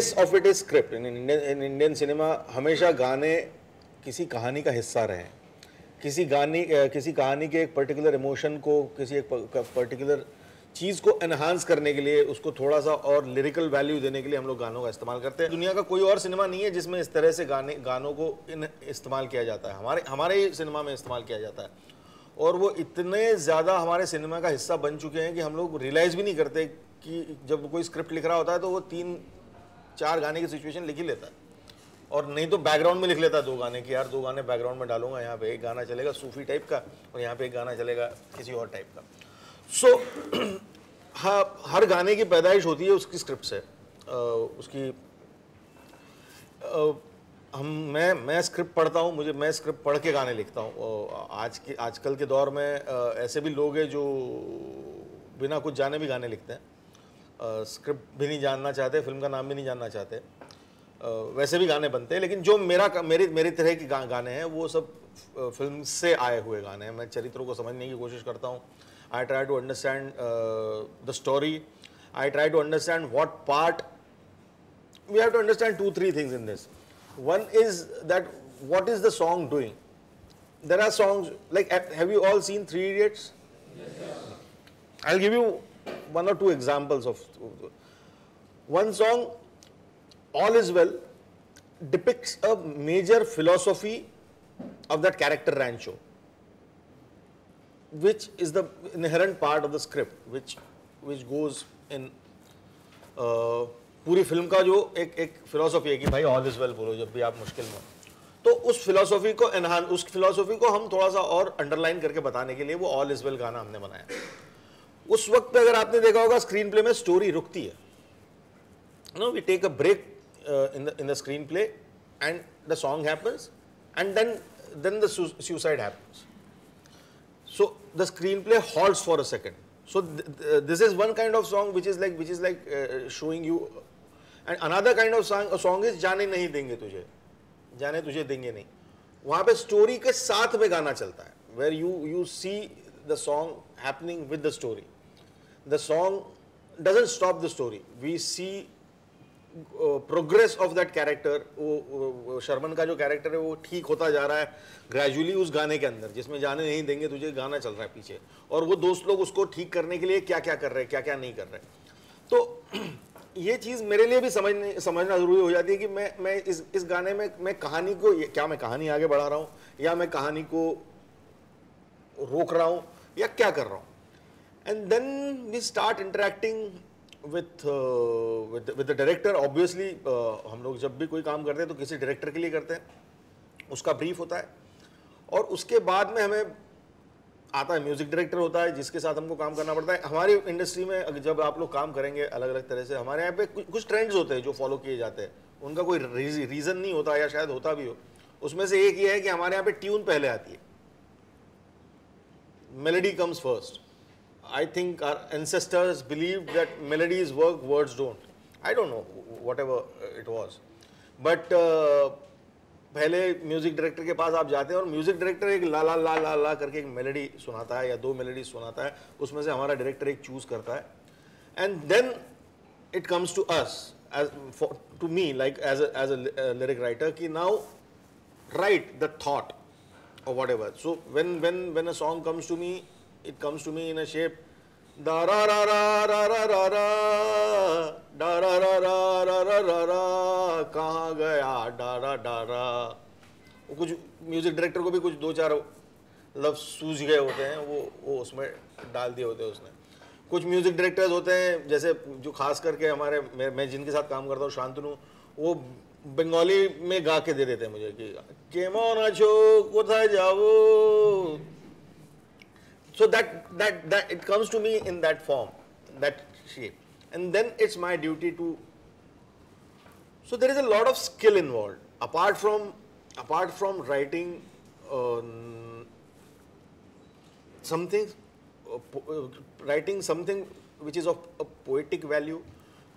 Base of it is script. In Indian cinema हमेशा गाने किसी कहानी का हिस्सा रहे हैं। किसी कहानी के एक पर्टिकुलर इमोशन को, किसी एक पर्टिकुलर चीज़ को एनहांस करने के लिए, उसको थोड़ा सा और लिरिकल वैल्यू देने के लिए हम लोग गानों का इस्तेमाल करते हैं। दुनिया का कोई और सिनेमा नहीं है जिसमें इस तरह से गानों को इस्तेमाल किया जाता है। हमारे ही सिनेमा में इस्तेमाल किया जाता है, और वो इतने ज़्यादा हमारे सिनेमा का हिस्सा बन चुके हैं कि हम लोग रियलाइज़ भी नहीं करते कि जब कोई स्क्रिप्ट लिख रहा होता है तो वो 3-4 गाने की सिचुएशन लिख ही लेता है, और नहीं तो बैकग्राउंड में लिख लेता है 2 गाने की, यार 2 गाने बैकग्राउंड में डालूंगा, यहाँ पे एक गाना चलेगा सूफी टाइप का और यहाँ पे एक गाना चलेगा किसी और टाइप का। सो हर गाने की पैदाइश होती है उसकी स्क्रिप्ट से। मैं स्क्रिप्ट पढ़ता हूँ, मैं स्क्रिप्ट पढ़ के गाने लिखता हूँ। आजकल के दौर में ऐसे भी लोग हैं जो बिना कुछ जाने भी गाने लिखते हैं, स्क्रिप्ट भी नहीं जानना चाहते, फिल्म का नाम भी नहीं जानना चाहते, वैसे भी गाने बनते हैं। लेकिन जो मेरी तरह के गाने हैं वो सब फिल्म से आए हुए गाने हैं। मैं चरित्रों को समझने की कोशिश करता हूँ। I try to understand the story, I try to understand what part we have to understand 2-3 things in this. One is that what is the song doing? There are songs like, have you all seen Three Idiots? Yes. I'll give you 1 or 2 examples of one song. All is Well depicts a major philosophy of that character Rancho, which is the inherent part of the script, which goes in पूरी film का जो एक philosophy है कि भाई all is well बोलो जब भी आप मुश्किल में हो। तो उस फिलॉसफी को हम थोड़ा सा और अंडरलाइन करके बताने के लिए वो ऑल इज वेल गाना हमने बनाया। उस वक्त पे अगर आपने देखा होगा स्क्रीन प्ले में स्टोरी रुकती है, no, we take a break in the screenplay and the song happens and then the suicide happens, so the screenplay halts for a second. So this is one kind of song which is like showing you. And another kind of song is जाने नहीं देंगे तुझे, जाने तुझे देंगे नहीं. वहाँ पे स्टोरी के साथ में गाना चलता है, where you see the song happening with the story. The song doesn't stop the story. We see progress of that character. वो शर्मन का जो कैरेक्टर है वो ठीक होता जा रहा है ग्रेजुअली उस गाने के अंदर, जिसमें जाने नहीं देंगे तुझे गाना चल रहा है पीछे, और वो दोस्त लोग उसको ठीक करने के लिए क्या क्या कर रहे हैं, क्या क्या नहीं कर रहे. तो ये चीज़ मेरे लिए भी समझना ज़रूरी हो जाती है कि मैं इस गाने में मैं कहानी को, क्या मैं कहानी आगे बढ़ा रहा हूँ या मैं कहानी को रोक रहा हूँ या क्या कर रहा हूँ. And then we start interacting with the director. Obviously हम लोग जब भी कोई काम करते हैं तो किसी डायरेक्टर के लिए करते हैं, उसका ब्रीफ होता है, और उसके बाद में हमें आता है म्यूजिक डायरेक्टर होता है जिसके साथ हमको काम करना पड़ता है. हमारी इंडस्ट्री में जब आप लोग काम करेंगे अलग अलग तरह से, हमारे यहाँ पे कुछ ट्रेंड्स होते हैं जो फॉलो किए जाते हैं, उनका कोई रीज़न नहीं होता या शायद होता भी हो. उसमें से एक ये है कि हमारे यहाँ पे ट्यून पहले आती है, melody comes first. I think our ancestors believed that melodies work, words don't. I don't know, whatever it was. But पहले म्यूजिक डायरेक्टर के पास आप जाते हैं और म्यूजिक डायरेक्टर एक ला ला ला ला ला करके एक मेलोडी सुनाता है या 2 मेलोडी सुनाता है, उसमें से हमारा डायरेक्टर एक चूज करता है. And then it comes to us, to me, like as a lyric writer, कि now write the thought or whatever. So when a song comes to me, it comes to me in a shape da ra ra ra ra ra ra ra da ra ra ra ra ra ra ra कहाँ गया da ra da ra. वो कुछ music director को भी कुछ 2-4 लफ्ज सूझ गए होते हैं, वो उसमें डाल दिए होते हैं उसने. कुछ म्यूजिक डायरेक्टर्स होते हैं जैसे जो खास करके हमारे, मैं जिनके साथ काम करता हूँ, शांतनु, वो बंगाली में गा के दे देते हैं मुझे कि केमन आछो कोथाय जाओ. So that it comes to me in that form, that shape, and then it's my duty to. So there is a lot of skill involved apart from writing writing something which is of a poetic value,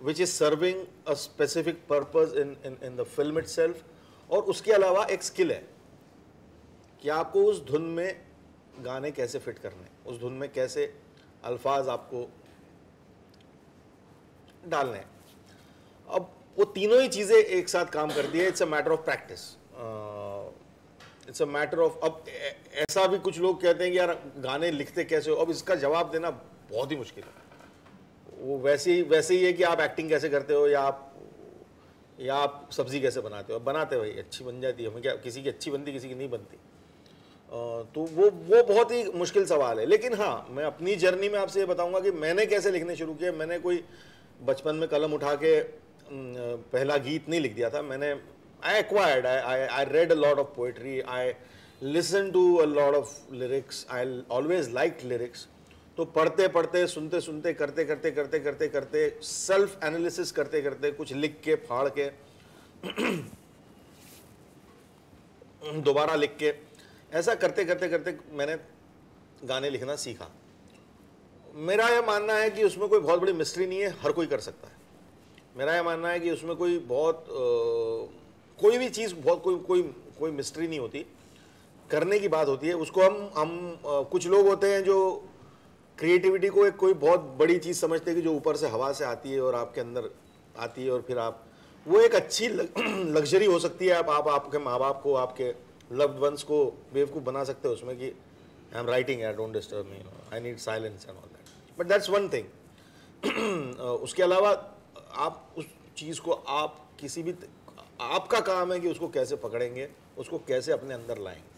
which is serving a specific purpose in the film itself. और उसके अलावा एक skill है कि आपको उस धुन में गाने कैसे फिट करने, उस धुन में कैसे अल्फाज आपको डालने. अब वो तीनों ही चीज़ें एक साथ काम करती है। It's a matter of practice, it's a matter of, अब ऐसा भी कुछ लोग कहते हैं कि यार गाने लिखते कैसे हो, अब इसका जवाब देना बहुत ही मुश्किल है। वो वैसे ही है कि आप एक्टिंग कैसे करते हो, या आप सब्जी कैसे बनाते हो। बनाते भाई अच्छी बन जाती है, हमें क्या, किसी की अच्छी बनती किसी की नहीं बनती। तो वो बहुत ही मुश्किल सवाल है। लेकिन हाँ, मैं अपनी जर्नी में आपसे ये बताऊंगा कि मैंने कैसे लिखने शुरू किया। मैंने कोई बचपन में कलम उठा के पहला गीत नहीं लिख दिया था। मैंने I read a lot of poetry, I listened to a lot of lyrics, I always liked lyrics. तो पढ़ते पढ़ते, सुनते सुनते, करते करते करते करते करते, सेल्फ एनालिसिस करते करते, कुछ लिख के फाड़ के दोबारा लिख के, ऐसा करते करते करते मैंने गाने लिखना सीखा। मेरा यह मानना है कि उसमें कोई बहुत बड़ी मिस्ट्री नहीं है, हर कोई कर सकता है। मेरा यह मानना है कि उसमें कोई बहुत कोई भी चीज़ बहुत कोई मिस्ट्री नहीं होती, करने की बात होती है। उसको हम कुछ लोग होते हैं जो क्रिएटिविटी को एक कोई बहुत बड़ी चीज़ समझते हैं कि जो ऊपर से हवा से आती है और आपके अंदर आती है, और फिर आप, वो एक अच्छी लग्जरी हो सकती है। आप आपके माँ बाप को, आपके लव्ड वंस को बेवकूफ़ बना सकते हो उसमें कि I am writing, I don't disturb me, I need silence and all that, but that's one thing. उसके अलावा आप उस चीज़ को, आप किसी भी, आपका काम है कि उसको कैसे पकड़ेंगे, उसको कैसे अपने अंदर लाएंगे।